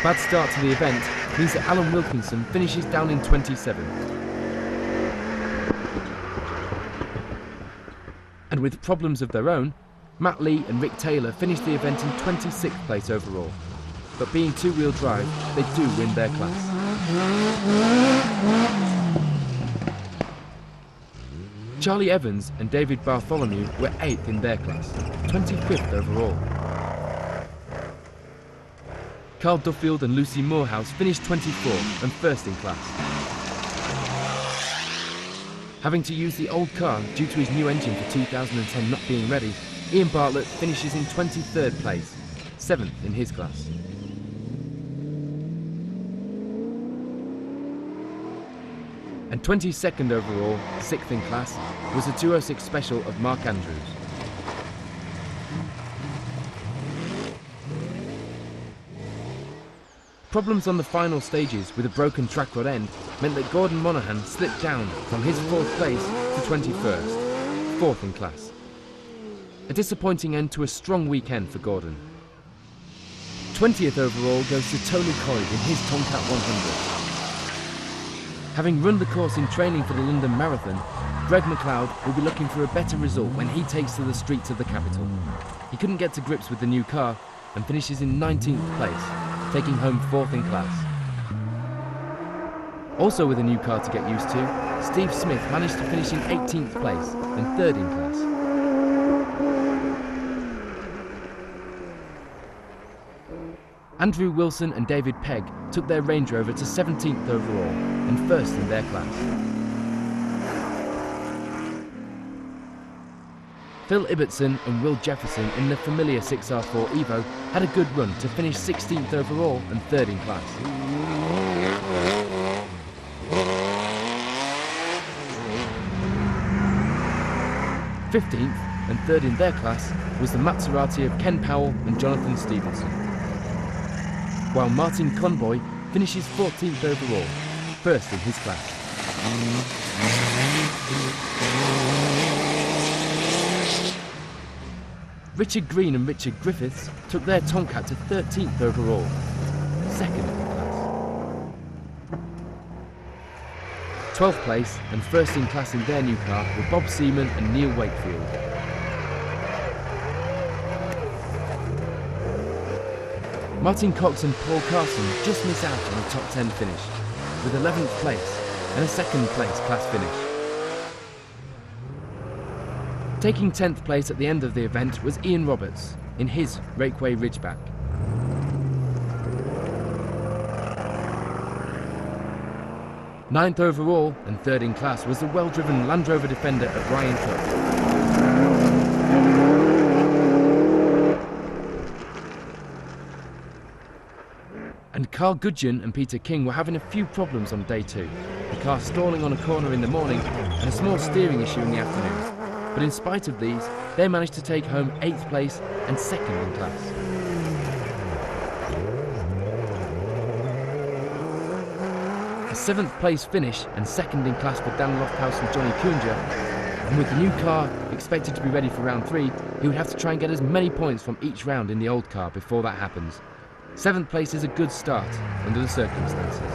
bad start to the event means that Alan Wilkinson finishes down in 27. And with problems of their own, Matt Lee and Rick Taylor finished the event in 26th place overall. But being two-wheel drive, they do win their class. Charlie Evans and David Bartholomew were 8th in their class, 25th overall. Carl Duffield and Lucy Morehouse finished 24th and 1st in class. Having to use the old car due to his new engine for 2010 not being ready, Ian Bartlett finishes in 23rd place, 7th in his class. And 22nd overall, 6th in class, was the 206 Special of Mark Andrews. Problems on the final stages with a broken track rod end meant that Gordon Monaghan slipped down from his 4th place to 21st, 4th in class. A disappointing end to a strong weekend for Gordon. 20th overall goes to Tony Coyd in his Tomcat 100. Having run the course in training for the London Marathon, Greg McLeod will be looking for a better result when he takes to the streets of the capital. He couldn't get to grips with the new car and finishes in 19th place, taking home 4th in class. Also with a new car to get used to, Steve Smith managed to finish in 18th place and 3rd in class. Andrew Wilson and David Pegg took their Range Rover to 17th overall and 1st in their class. Phil Ibbotson and Will Jefferson in the familiar 6R4 Evo had a good run to finish 16th overall and 3rd in class. '15th and 3rd in their class was the Maserati of Ken Powell and Jonathan Stevenson. While Martin Conboy finishes 14th overall, 1st in his class. Richard Green and Richard Griffiths took their Tomcat to 13th overall, 2nd in class. 12th place and 1st in class in their new car were Bob Seaman and Neil Wakefield. Martin Cox and Paul Carson just miss out on a top 10 finish, with 11th place and a 2nd place class finish. Taking 10th place at the end of the event was Ian Roberts in his Rakeway Ridgeback. Ninth overall and 3rd in class was the well-driven Land Rover Defender of Ryan Cook. And Carl Gudgeon and Peter King were having a few problems on day 2, the car stalling on a corner in the morning and a small steering issue in the afternoon. But in spite of these, they managed to take home 8th place and 2nd in class. A 7th place finish and 2nd in class for Dan Lofthouse and Johnny Kunja, and with the new car expected to be ready for round 3, he would have to try and get as many points from each round in the old car before that happens. 7th place is a good start under the circumstances.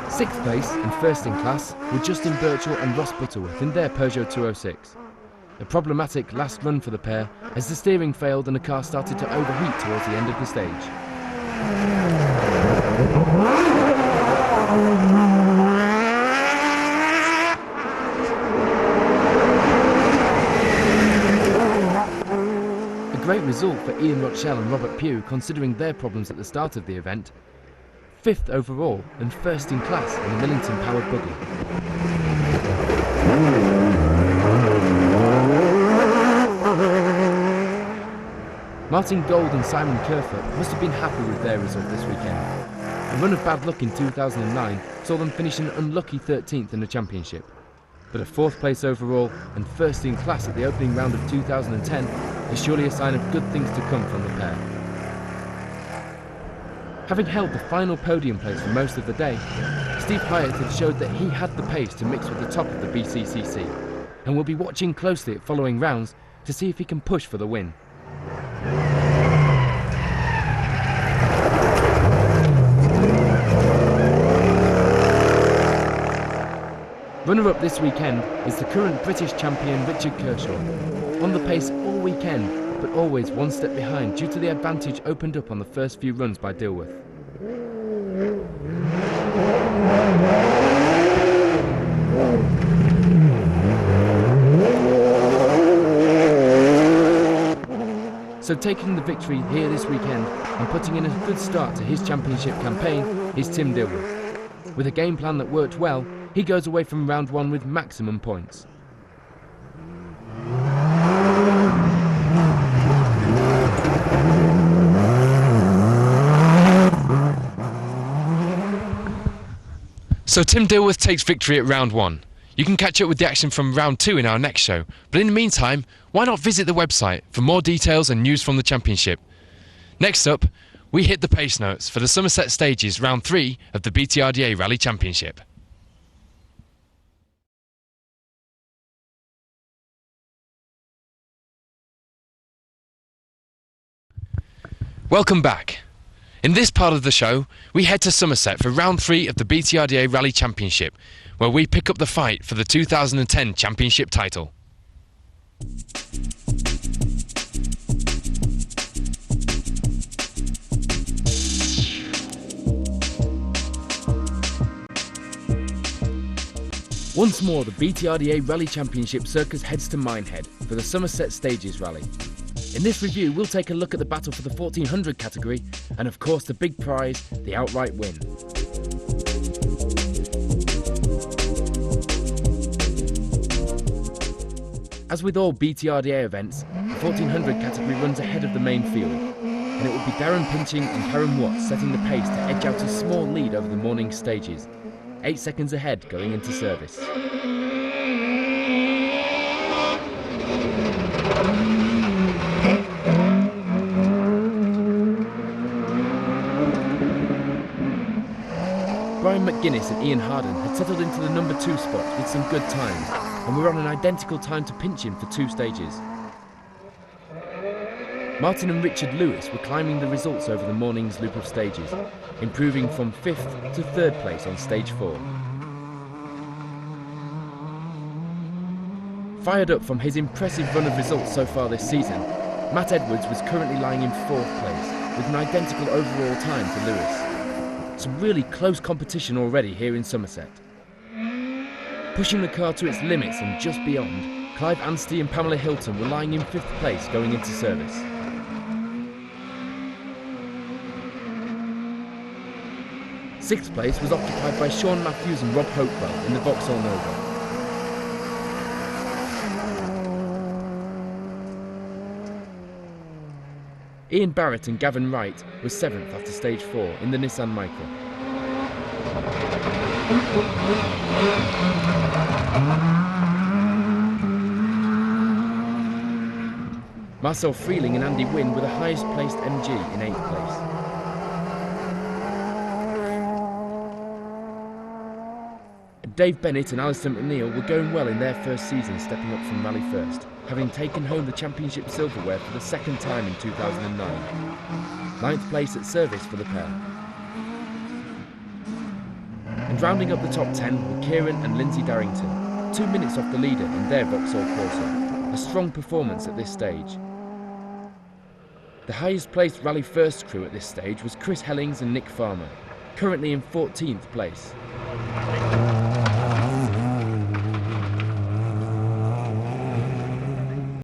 6th place and 1st in class were Justin Birchall and Ross Butterworth in their Peugeot 206. A problematic last run for the pair as the steering failed and the car started to overheat towards the end of the stage. A great result for Ian Rochelle and Robert Pugh considering their problems at the start of the event. 5th overall and 1st in class in the Millington powered buggy. Martin Gold and Simon Kerfoot must have been happy with their result this weekend. A run of bad luck in 2009 saw them finish an unlucky 13th in the championship. But a 4th place overall and 1st in class at the opening round of 2010 is surely a sign of good things to come from the pair. Having held the final podium place for most of the day, Steve Hyatt had showed that he had the pace to mix with the top of the BCCC. and we'll be watching closely at following rounds to see if he can push for the win. Runner-up this weekend is the current British champion Richard Kershaw, on the pace all weekend, but always one step behind due to the advantage opened up on the first few runs by Dilworth. So taking the victory here this weekend and putting in a good start to his championship campaign is Tim Dilworth. With a game plan that worked well, he goes away from round one with maximum points. So Tim Dilworth takes victory at round one. You can catch up with the action from round two in our next show, but in the meantime, why not visit the website for more details and news from the championship. Next up, we hit the pace notes for the Somerset stages round 3 of the BTRDA Rally Championship. Welcome back. In this part of the show, we head to Somerset for round 3 of the BTRDA Rally Championship, where we pick up the fight for the 2010 championship title. Once more, the BTRDA Rally Championship circus heads to Minehead for the Somerset Stages Rally. In this review, we'll take a look at the battle for the 1400 category and of course the big prize, the outright win. As with all BTRDA events, the 1400 category runs ahead of the main field, and it will be Darren Pinching and Karen Watts setting the pace to edge out a small lead over the morning stages, 8 seconds ahead going into service. Brian McGuinness and Ian Harden had settled into the number 2 spot with some good times, and were on an identical time to Pinching for 2 stages. Martin and Richard Lewis were climbing the results over the morning's loop of stages, improving from 5th to 3rd place on stage 4. Fired up from his impressive run of results so far this season, Matt Edwards was currently lying in 4th place, with an identical overall time to Lewis. Some really close competition already here in Somerset. Pushing the car to its limits and just beyond, Clive Anstey and Pamela Hilton were lying in 5th place going into service. Sixth place was occupied by Sean Matthews and Rob Hopewell in the Vauxhall Nova. Ian Barrett and Gavin Wright were 7th after stage 4 in the Nissan Micra. Marcel Freeling and Andy Wynne were the highest placed MG in 8th place. Dave Bennett and Alistair McNeil were going well in their first season, stepping up from Rally First, having taken home the championship silverware for the 2nd time in 2009. 9th place at service for the pair. And rounding up the top 10 were Kieran and Lindsay Darrington, 2 minutes off the leader in their Vauxhall Corsa, a strong performance at this stage. The highest placed Rally First crew at this stage was Chris Hellings and Nick Farmer, currently in 14th place.